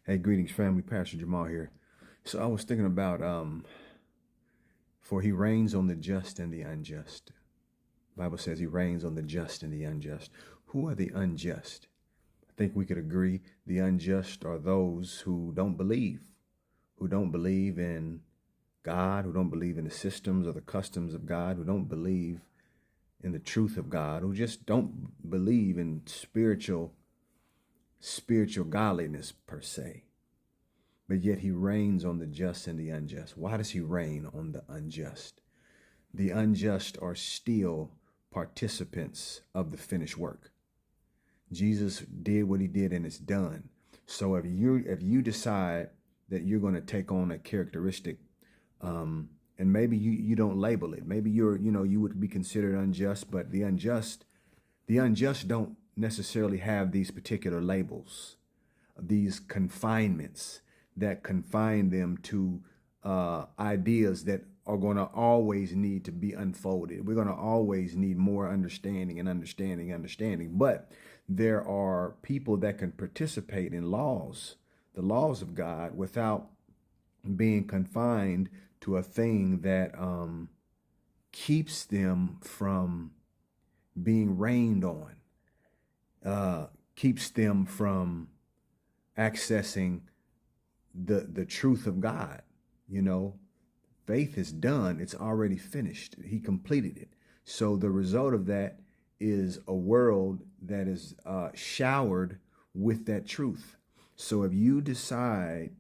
Hey, greetings, family. Pastor Jamal here. So I was thinking about, for he reigns on the just and the unjust. The Bible says he reigns on the just and the unjust. Who are the unjust? I think we could agree the unjust are those who don't believe in God, who don't believe in the systems or the customs of God, who don't believe in the truth of God, who just don't believe in spiritual godliness per se. But yet he reigns on the just and the unjust. Why does he reign on the unjust? The unjust are still participants of the finished work. Jesus did what he did and it's done. So if you decide that you're going to take on a characteristic, and maybe you don't label it, maybe you would be considered unjust, but the unjust don't necessarily have these particular labels, these confinements that confine them to ideas that are going to always need to be unfolded. We're going to always need more understanding and understanding. But there are people that can participate in the laws of God, without being confined to a thing that keeps them from being rained on, keeps them from accessing the truth of God. You know, faith is done. It's already finished. He completed it. So the result of that is a world that is showered with that truth. So if you decide,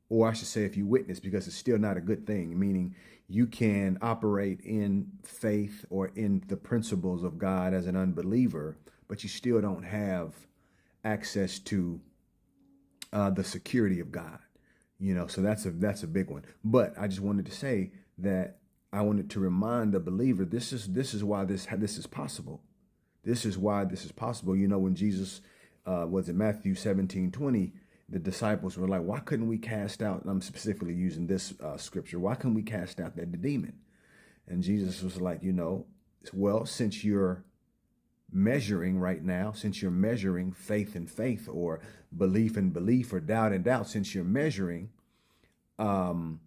or I should say if you witness, because it's still not a good thing, meaning you can operate in faith or in the principles of God as an unbeliever, but you still don't have access to the security of God. So that's a big one. But I just wanted to say that I wanted to remind the believer, this is why this is possible. This is why this is possible. When Jesus was in Matthew 17:20, the disciples were like, why couldn't we cast out, and I'm specifically using this scripture, why couldn't we cast out that demon? And Jesus was like, well, since you're measuring right now, since you're measuring faith and faith, or belief and belief, or doubt and doubt, since you're measuring, I'll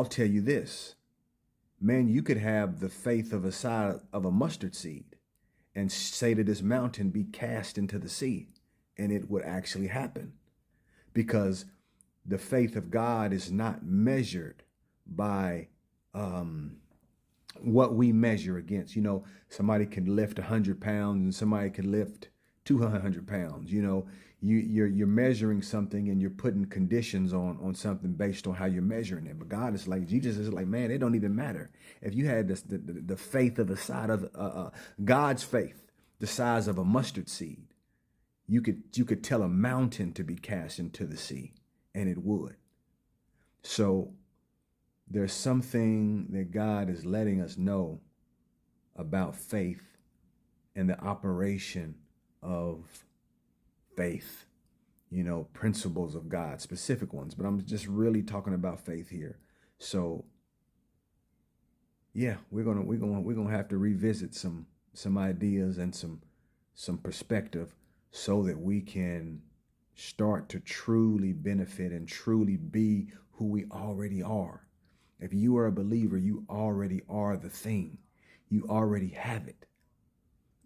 tell you this, man, you could have the faith of a side of a mustard seed and say to this mountain, be cast into the sea, and it would actually happen, because the faith of God is not measured by what we measure against. Somebody can lift 100 pounds and somebody can lift 200 pounds. You're measuring something and you're putting conditions on something based on how you're measuring it. But God is like, Jesus is like, man, it don't even matter. If you had the faith of the side of God's faith, the size of a mustard seed, you could tell a mountain to be cast into the sea, and it would. So there's something that God is letting us know about faith and the operation of faith, principles of God, specific ones, but I'm just really talking about faith here. So yeah, we're gonna have to revisit some ideas and some perspective, so that we can start to truly benefit and truly be who we already are. If you are a believer, you already are the thing. You already have it.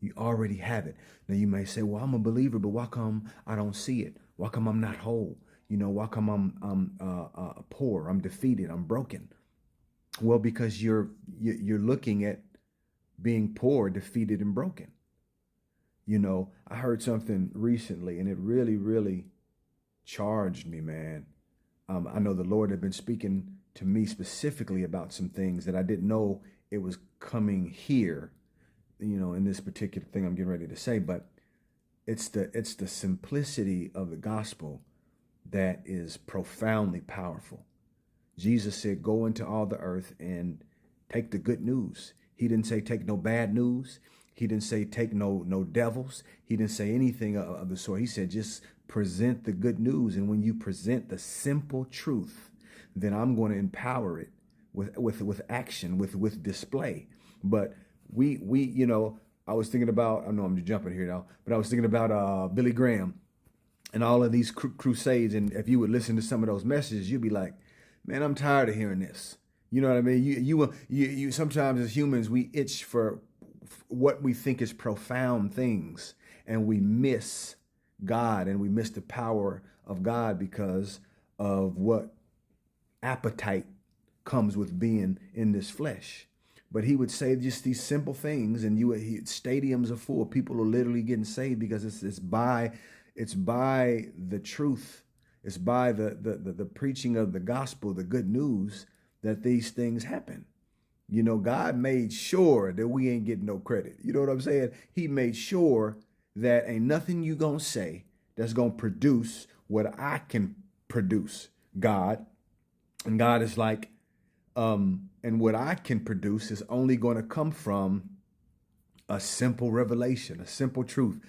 You already have it. Now you may say, well, I'm a believer, but why come I don't see it? Why come I'm not whole? Why come I'm poor? I'm defeated. I'm broken. Well, because you're looking at being poor, defeated, and broken. I heard something recently, and it really, really charged me, man. I know the Lord had been speaking to me specifically about some things that I didn't know it was coming here, in this particular thing I'm getting ready to say. But it's the simplicity of the gospel that is profoundly powerful. Jesus said, go into all the earth and take the good news. He didn't say take no bad news. He didn't say take no devils. He didn't say anything of the sort. He said just present the good news. And when you present the simple truth, then I'm going to empower it with action, with display. But we I was thinking about, I know I'm jumping here now, but I was thinking about Billy Graham. and all of these crusades. And if you would listen to some of those messages, you'd be like, man, I'm tired of hearing this. You know what I mean? You sometimes as humans, we itch for what we think is profound things, and we miss God, and we miss the power of God because of what appetite comes with being in this flesh. But he would say just these simple things, and stadiums are full. People are literally getting saved because it's by the truth, it's by the preaching of the gospel, the good news, that these things happen. You know, God made sure that we ain't getting no credit. You know what I'm saying? He made sure that ain't nothing you gonna say that's gonna produce what I can produce, God. And God is like, and what I can produce is only going to come from a simple revelation, a simple truth,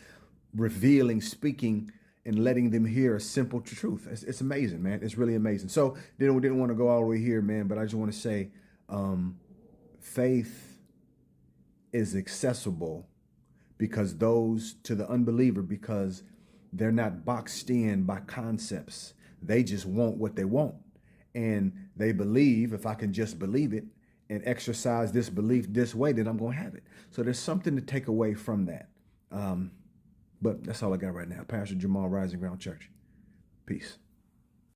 revealing, speaking, and letting them hear a simple truth. It's amazing, man. It's really amazing. So didn't want to go all the way here, man, but I just want to say, faith is accessible because to the unbeliever, because they're not boxed in by concepts. They just want what they want. And they believe, if I can just believe it and exercise this belief this way, then I'm going to have it. So there's something to take away from that. But that's all I got right now. Pastor Jamal, Rising Ground Church. Peace.